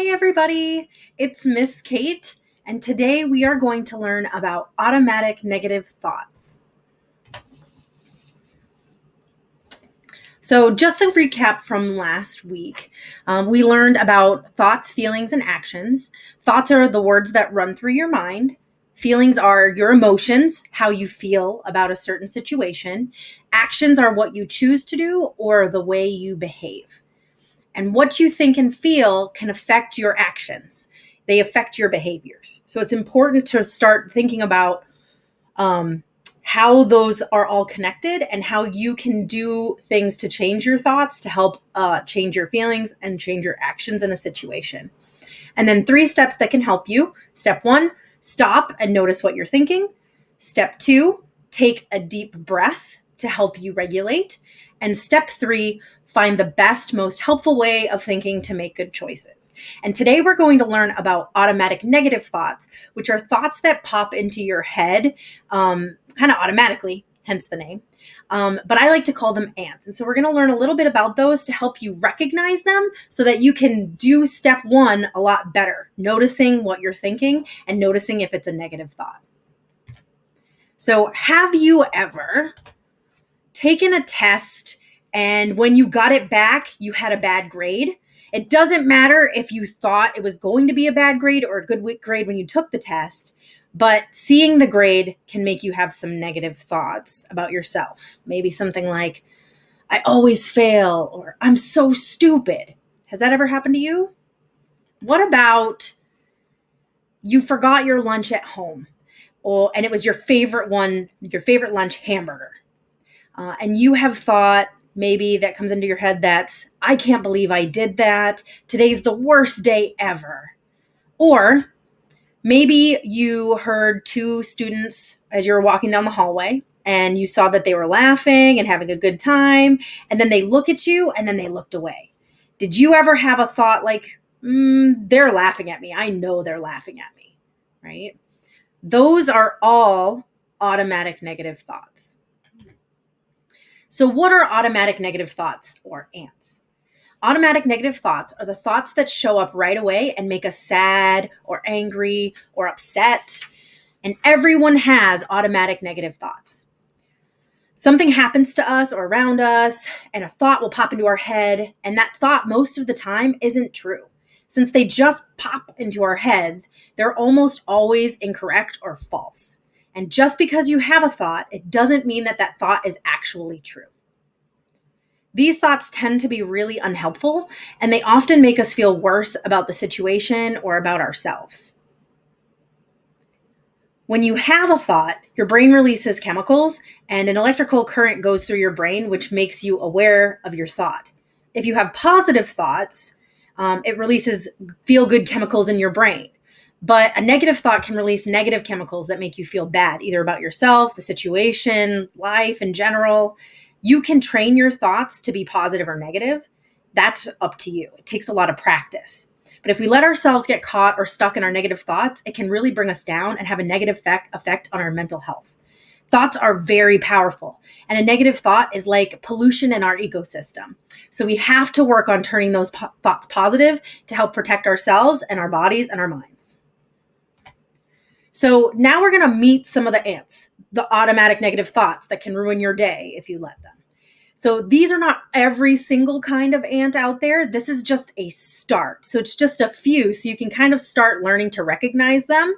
Hey everybody, it's Miss Kate, and today we are going to learn about automatic negative thoughts. So just a recap from last week, we learned about thoughts, feelings, and actions. Thoughts are the words that run through your mind. Feelings are your emotions, how you feel about a certain situation. Actions are what you choose to do or the way you behave. And what you think and feel can affect your actions. They affect your behaviors. So it's important to start thinking about how those are all connected and how you can do things to change your thoughts to help change your feelings and change your actions in a situation. And then 3 steps that can help you. Step 1, stop and notice what you're thinking. Step 2, take a deep breath to help you regulate. And step 3, find the best, most helpful way of thinking to make good choices. And today we're going to learn about automatic negative thoughts, which are thoughts that pop into your head kind of automatically, hence the name. But I like to call them ants. And so we're going to learn a little bit about those to help you recognize them so that you can do step 1 a lot better, noticing what you're thinking and noticing if it's a negative thought. So have you ever taken a test and when you got it back, you had a bad grade? It doesn't matter if you thought it was going to be a bad grade or a good grade when you took the test, but seeing the grade can make you have some negative thoughts about yourself. Maybe something like, I always fail, or I'm so stupid. Has that ever happened to you? What about you forgot your lunch at home, and it was your favorite lunch hamburger? And you have thought, maybe that comes into your head, that's, I can't believe I did that. Today's the worst day ever. Or maybe you heard 2 students as you were walking down the hallway and you saw that they were laughing and having a good time. And then they look at you and then they looked away. Did you ever have a thought like, they're laughing at me. I know they're laughing at me, right? Those are all automatic negative thoughts. So what are automatic negative thoughts, or ants? Automatic negative thoughts are the thoughts that show up right away and make us sad or angry or upset. And everyone has automatic negative thoughts. Something happens to us or around us, and a thought will pop into our head, and that thought most of the time isn't true. Since they just pop into our heads, they're almost always incorrect or false. And just because you have a thought, it doesn't mean that that thought is actually true. These thoughts tend to be really unhelpful, and they often make us feel worse about the situation or about ourselves. When you have a thought, your brain releases chemicals, and an electrical current goes through your brain, which makes you aware of your thought. If you have positive thoughts, it releases feel-good chemicals in your brain. But a negative thought can release negative chemicals that make you feel bad, either about yourself, the situation, life in general. You can train your thoughts to be positive or negative. That's up to you. It takes a lot of practice. But if we let ourselves get caught or stuck in our negative thoughts, it can really bring us down and have a negative effect on our mental health. Thoughts are very powerful, and a negative thought is like pollution in our ecosystem. So we have to work on turning those thoughts positive to help protect ourselves and our bodies and our minds. So now we're going to meet some of the ants, the automatic negative thoughts that can ruin your day if you let them. So these are not every single kind of ant out there. This is just a start. So it's just a few, so you can kind of start learning to recognize them,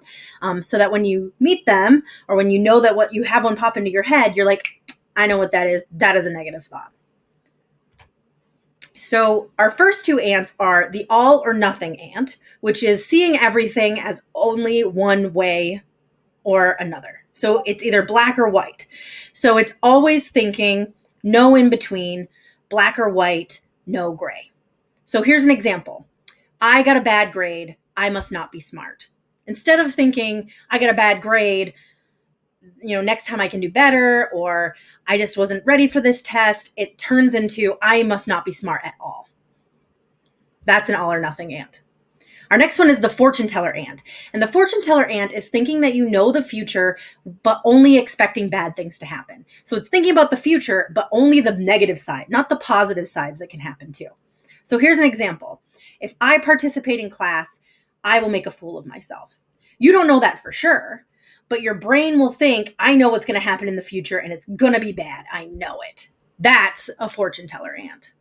so that when you meet them or when you know that what you have one pop into your head, you're like, I know what that is. That is a negative thought. So our first 2 ants are the all or nothing ant, which is seeing everything as only one way or another. So it's either black or white. So it's always thinking no in between, black or white, no gray. So here's an example. I got a bad grade. I must not be smart. Instead of thinking I got a bad grade, next time I can do better, or I just wasn't ready for this test, it turns into I must not be smart at all. That's an all or nothing ant. Our next one is the fortune teller ant. And the fortune teller ant is thinking that you know the future, but only expecting bad things to happen. So it's thinking about the future, but only the negative side, not the positive sides that can happen too. So here's an example. If I participate in class, I will make a fool of myself. You don't know that for sure, but your brain will think, I know what's going to happen in the future and it's going to be bad. I know it. That's a fortune teller ant.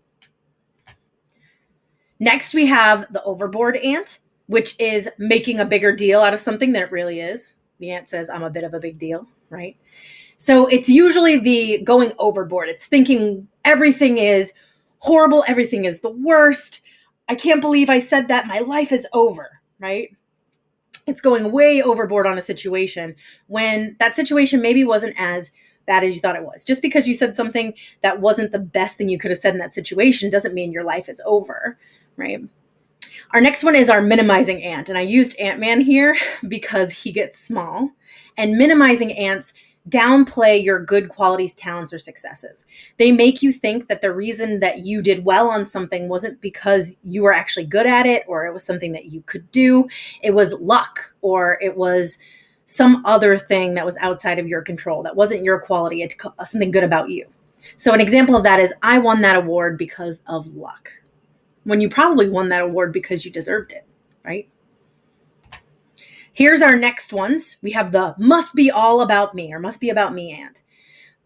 Next, we have the overboard ant, which is making a bigger deal out of something than it really is. The ant says, I'm a bit of a big deal, right? So it's usually the going overboard. It's thinking everything is horrible. Everything is the worst. I can't believe I said that. My life is over, right? It's going way overboard on a situation when that situation maybe wasn't as bad as you thought it was. Just because you said something that wasn't the best thing you could have said in that situation doesn't mean your life is over, right? Our next one is our minimizing ant. And I used Ant-Man here because he gets small. And minimizing ants downplay your good qualities, talents, or successes. They make you think that the reason that you did well on something wasn't because you were actually good at it or it was something that you could do. It was luck or it was some other thing that was outside of your control. That wasn't your quality. It's something good about you. So an example of that is I won that award because of luck, when you probably won that award because you deserved it, right? Here's our next ones. We have the must be all about me or must be about me ant.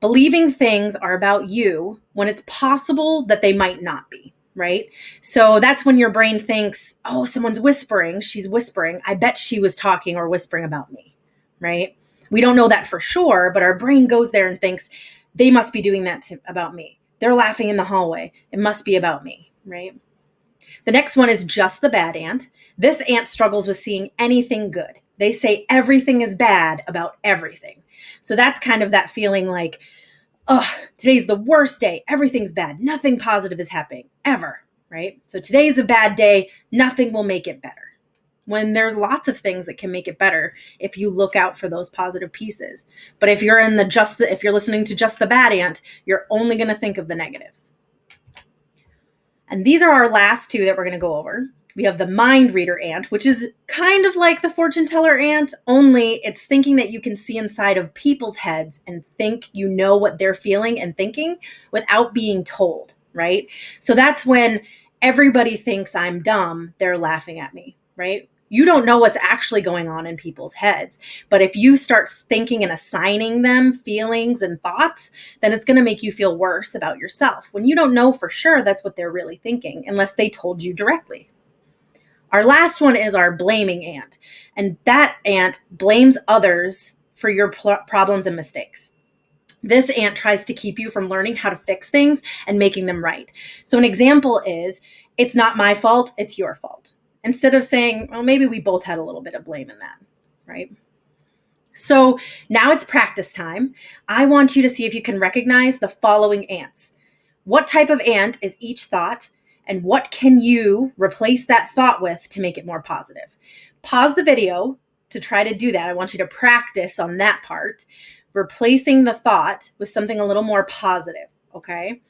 Believing things are about you when it's possible that they might not be, right? So that's when your brain thinks, oh, someone's whispering. She's whispering. I bet she was talking or whispering about me, right? We don't know that for sure, but our brain goes there and thinks they must be doing that about me. They're laughing in the hallway. It must be about me, right? The next one is just the bad ant. This ant struggles with seeing anything good. They say everything is bad about everything. So that's kind of that feeling like, oh, today's the worst day. Everything's bad. Nothing positive is happening ever, right? So today's a bad day. Nothing will make it better. When there's lots of things that can make it better if you look out for those positive pieces. But if you're if you're listening to just the bad ant, you're only going to think of the negatives. And these are our last two that we're going to go over. We have the mind reader ant, which is kind of like the fortune teller ant, only it's thinking that you can see inside of people's heads and think you know what they're feeling and thinking without being told, right? So that's when everybody thinks I'm dumb, they're laughing at me, right? You don't know what's actually going on in people's heads. But if you start thinking and assigning them feelings and thoughts, then it's going to make you feel worse about yourself when you don't know for sure that's what they're really thinking unless they told you directly. Our last one is our blaming ant. And that ant blames others for your problems and mistakes. This ant tries to keep you from learning how to fix things and making them right. So an example is, it's not my fault, it's your fault. Instead of saying, well, maybe we both had a little bit of blame in that, right? So now it's practice time. I want you to see if you can recognize the following ants. What type of ant is each thought, and what can you replace that thought with to make it more positive? Pause the video to try to do that. I want you to practice on that part, replacing the thought with something a little more positive, okay?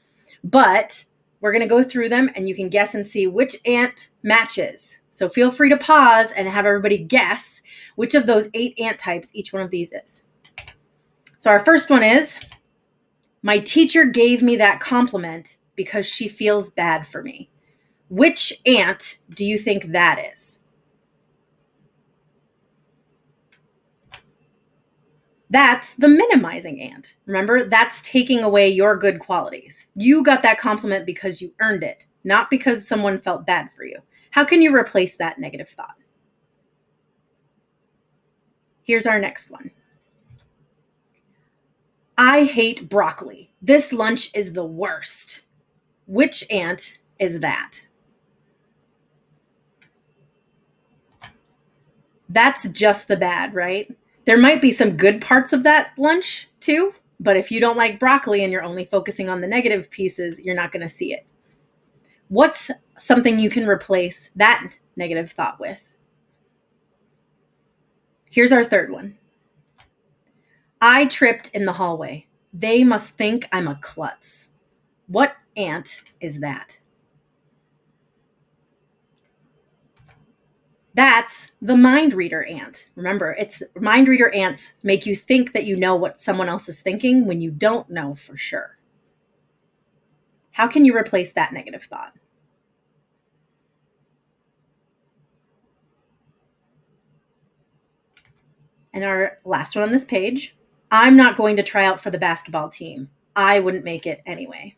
But we're going to go through them and you can guess and see which ant matches. So feel free to pause and have everybody guess which of those 8 ant types each one of these is. So our first one is, my teacher gave me that compliment because she feels bad for me. Which ant do you think that is? That's the minimizing ant. Remember, that's taking away your good qualities. You got that compliment because you earned it, not because someone felt bad for you. How can you replace that negative thought? Here's our next one. I hate broccoli. This lunch is the worst. Which ant is that? That's just the bad, right? There might be some good parts of that lunch too, but if you don't like broccoli and you're only focusing on the negative pieces, you're not going to see it. What's something you can replace that negative thought with? Here's our third one. I tripped in the hallway. They must think I'm a klutz. What ant is that? That's the mind reader ant. Remember, it's mind reader ants make you think that you know what someone else is thinking when you don't know for sure. How can you replace that negative thought? And our last one on this page, I'm not going to try out for the basketball team. I wouldn't make it anyway.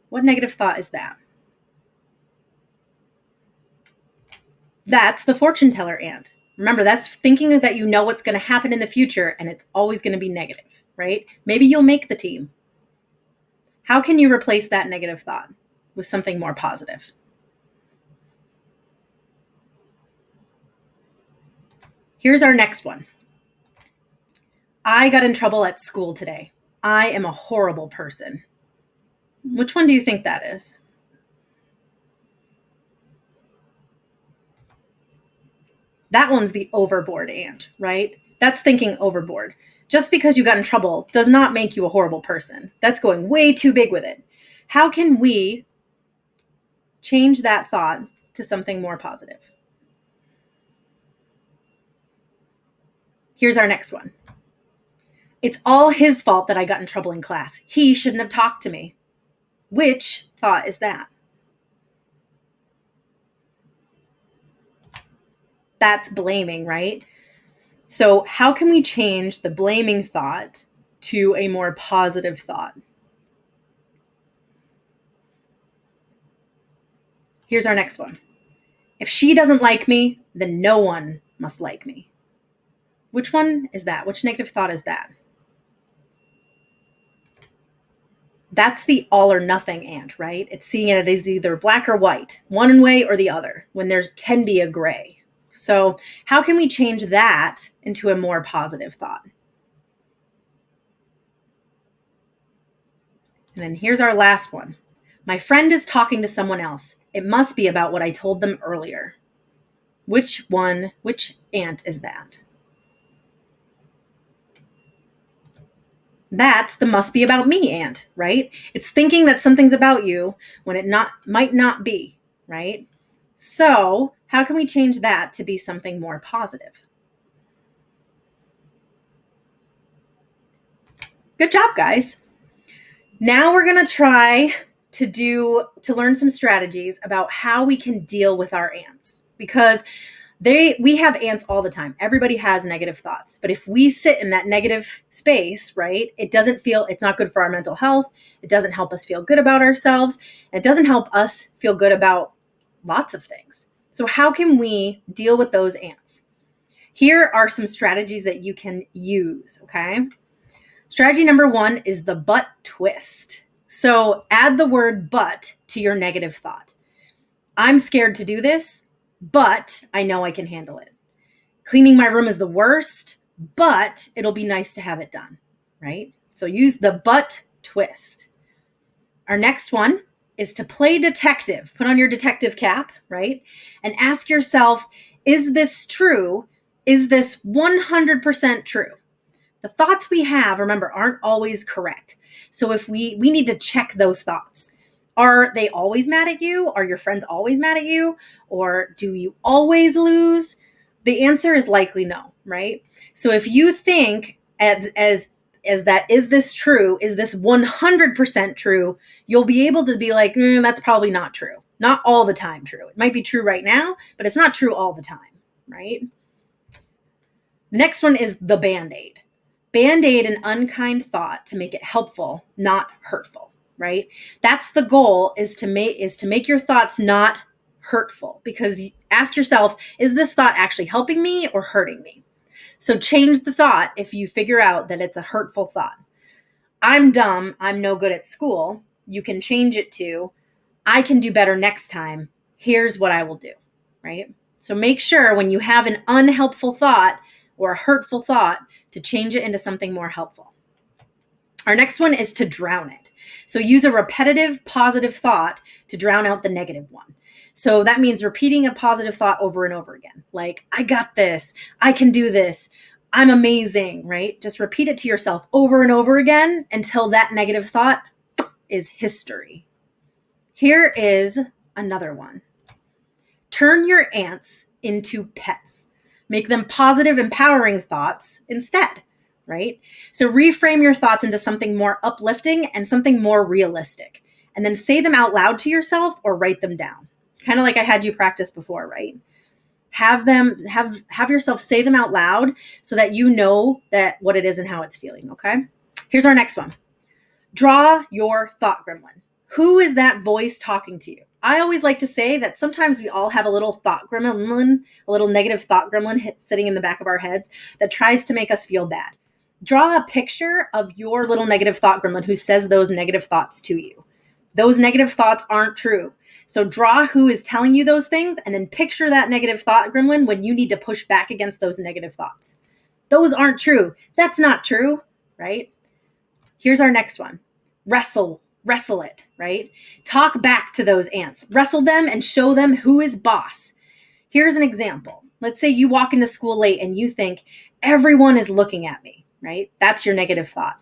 What negative thought is that? That's the fortune teller ant. Remember, that's thinking that you know what's going to happen in the future and it's always going to be negative, right? Maybe you'll make the team. How can you replace that negative thought with something more positive? Here's our next one. I got in trouble at school today. I am a horrible person. Which one do you think that is? That one's the overboard ant, right? That's thinking overboard. Just because you got in trouble does not make you a horrible person. That's going way too big with it. How can we change that thought to something more positive? Here's our next one. It's all his fault that I got in trouble in class. He shouldn't have talked to me. Which thought is that? That's blaming, right? So how can we change the blaming thought to a more positive thought? Here's our next one. If she doesn't like me, then no one must like me. Which one is that? Which negative thought is that? That's the all or nothing ant, right? It's seeing it as either black or white, one way or the other, when there can be a gray. So how can we change that into a more positive thought? And then here's our last one. My friend is talking to someone else. It must be about what I told them earlier. Which ant is that? That's the must be about me ant, right? It's thinking that something's about you when it might not be, right? So how can we change that to be something more positive? Good job, guys. Now we're going to try to learn some strategies about how we can deal with our ants, because we have ants all the time. Everybody has negative thoughts. But if we sit in that negative space, right, it's not good for our mental health. It doesn't help us feel good about ourselves. It doesn't help us feel good about lots of things. So how can we deal with those ants? Here are some strategies that you can use, okay? Strategy number 1 is the but twist. So add the word but to your negative thought. I'm scared to do this, but I know I can handle it. Cleaning my room is the worst, but it'll be nice to have it done, right? So use the but twist. Our next one is to play detective. Put on your detective cap, right? And ask yourself, is this true? Is this 100% true? The thoughts we have, remember, aren't always correct. So if we need to check those thoughts. Are they always mad at you? Are your friends always mad at you? Or do you always lose? The answer is likely no, right? So if you think as that, is this true? Is this 100% true? You'll be able to be like, that's probably not true. Not all the time true. It might be true right now, but it's not true all the time, right? The next one is the Band-Aid. Band-Aid an unkind thought to make it helpful, not hurtful, right? That's the goal, is to make your thoughts not hurtful, because ask yourself, is this thought actually helping me or hurting me? So change the thought if you figure out that it's a hurtful thought. I'm dumb, I'm no good at school. You can change it to, I can do better next time. Here's what I will do, right? So make sure when you have an unhelpful thought or a hurtful thought to change it into something more helpful. Our next one is to drown it. So use a repetitive positive thought to drown out the negative one. So that means repeating a positive thought over and over again. Like, I got this, I can do this, I'm amazing, right? Just repeat it to yourself over and over again until that negative thought is history. Here is another one. Turn your ants into pets. Make them positive, empowering thoughts instead, right? So reframe your thoughts into something more uplifting and something more realistic. And then say them out loud to yourself or write them down. Kind of like I had you practice before, right? Have yourself say them out loud so that you know that what it is and how it's feeling. Okay. Here's our next one. Draw your thought gremlin. Who is that voice talking to you? I always like to say that sometimes we all have a little thought gremlin, a little negative thought gremlin sitting in the back of our heads that tries to make us feel bad. Draw a picture of your little negative thought gremlin who says those negative thoughts to you. Those negative thoughts aren't true. So draw who is telling you those things and then picture that negative thought gremlin when you need to push back against those negative thoughts. Those aren't true. That's not true, right? Here's our next one. Wrestle it, right? Talk back to those ants. Wrestle them and show them who is boss. Here's an example. Let's say you walk into school late and you think, everyone is looking at me, right? That's your negative thought.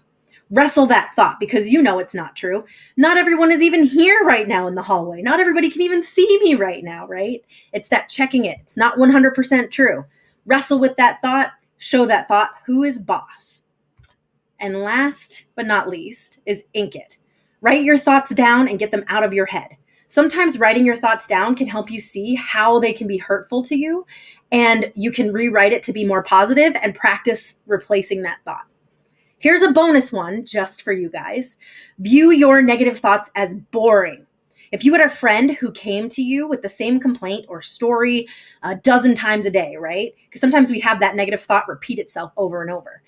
Wrestle that thought because you know it's not true. Not everyone is even here right now in the hallway. Not everybody can even see me right now, right? It's that checking it. It's not 100% true. Wrestle with that thought. Show that thought who is boss. And last but not least is ink it. Write your thoughts down and get them out of your head. Sometimes writing your thoughts down can help you see how they can be hurtful to you, and you can rewrite it to be more positive and practice replacing that thought. Here's a bonus one just for you guys. View your negative thoughts as boring. If you had a friend who came to you with the same complaint or story a dozen times a day, right? Because sometimes we have that negative thought repeat itself over and over.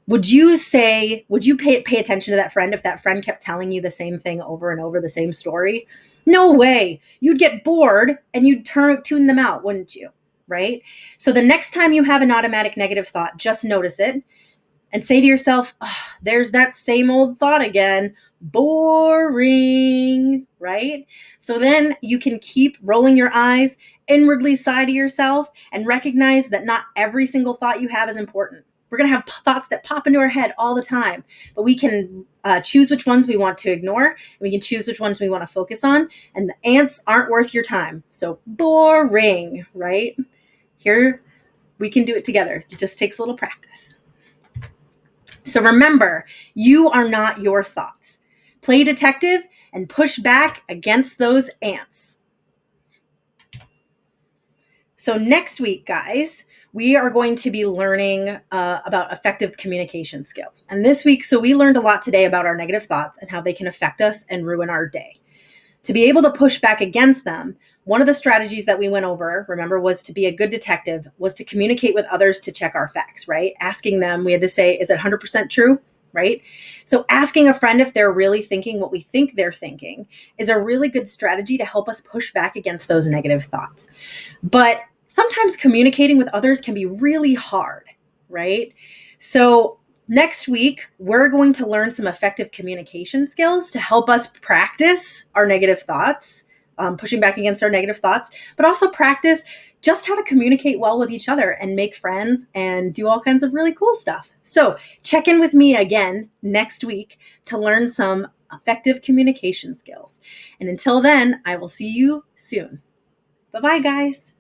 Would you pay attention to that friend if that friend kept telling you the same thing over and over, the same story? No way. You'd get bored and you'd tune them out, wouldn't you? Right? So the next time you have an automatic negative thought, just notice it and say to yourself, oh, there's that same old thought again. Boring, right? So then you can keep rolling your eyes, inwardly sigh to yourself, and recognize that not every single thought you have is important. We're going to have thoughts that pop into our head all the time, but we can choose which ones we want to ignore, and we can choose which ones we want to focus on, and the ants aren't worth your time. So boring, right? Here, we can do it together. It just takes a little practice. So remember, you are not your thoughts. Play detective and push back against those ants. So next week, guys, we are going to be learning about effective communication skills. And this week, so we learned a lot today about our negative thoughts and how they can affect us and ruin our day. To be able to push back against them, one of the strategies that we went over, remember, was to be a good detective, was to communicate with others to check our facts, right? Asking them, we had to say, is it 100% true, right? So asking a friend if they're really thinking what we think they're thinking is a really good strategy to help us push back against those negative thoughts. But sometimes communicating with others can be really hard, right? So next week, we're going to learn some effective communication skills to help us practice our negative thoughts, pushing back against our negative thoughts, but also practice just how to communicate well with each other and make friends and do all kinds of really cool stuff. So check in with me again next week to learn some effective communication skills. And until then, I will see you soon. Bye-bye, guys.